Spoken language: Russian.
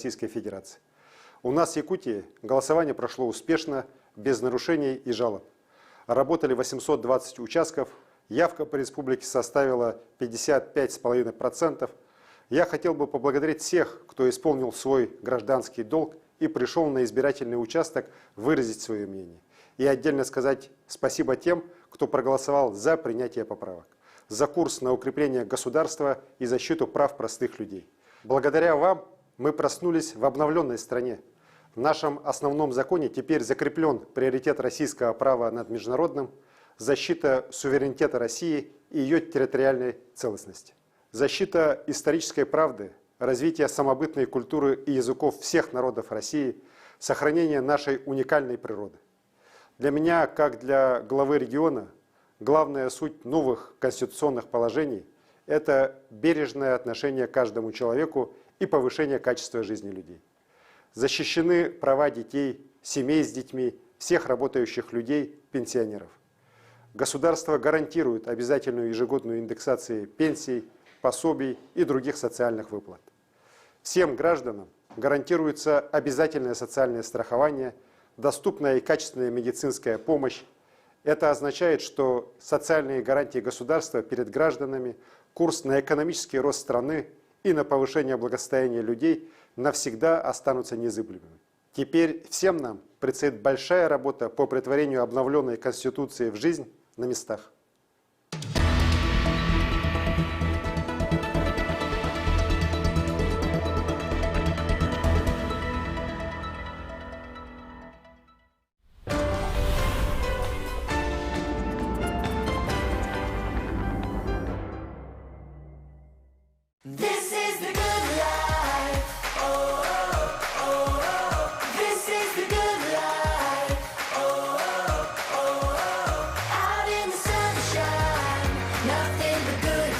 Российской Федерации. У нас в Якутии голосование прошло успешно, без нарушений и жалоб. Работали 820 участков, явка по республике составила 55,5%. Я хотел бы поблагодарить всех, кто исполнил свой гражданский долг и пришел на избирательный участок выразить свое мнение. И отдельно сказать спасибо тем, кто проголосовал за принятие поправок, за курс на укрепление государства и защиту прав простых людей. Благодаря вам мы проснулись в обновленной стране. В нашем основном законе теперь закреплен приоритет российского права над международным, защита суверенитета России и ее территориальной целостности, защита исторической правды, развитие самобытной культуры и языков всех народов России, сохранение нашей уникальной природы. Для меня, как для главы региона, главная суть новых конституционных положений – это бережное отношение к каждому человеку и повышение качества жизни людей. Защищены права детей, семей с детьми, всех работающих людей, пенсионеров. Государство гарантирует обязательную ежегодную индексацию пенсий, пособий и других социальных выплат. Всем гражданам гарантируется обязательное социальное страхование, доступная и качественная медицинская помощь. Это означает, что социальные гарантии государства перед гражданами, курс на экономический рост страны и на повышение благосостояния людей навсегда останутся незыблемыми. Теперь всем нам предстоит большая работа по претворению обновленной Конституции в жизнь на местах.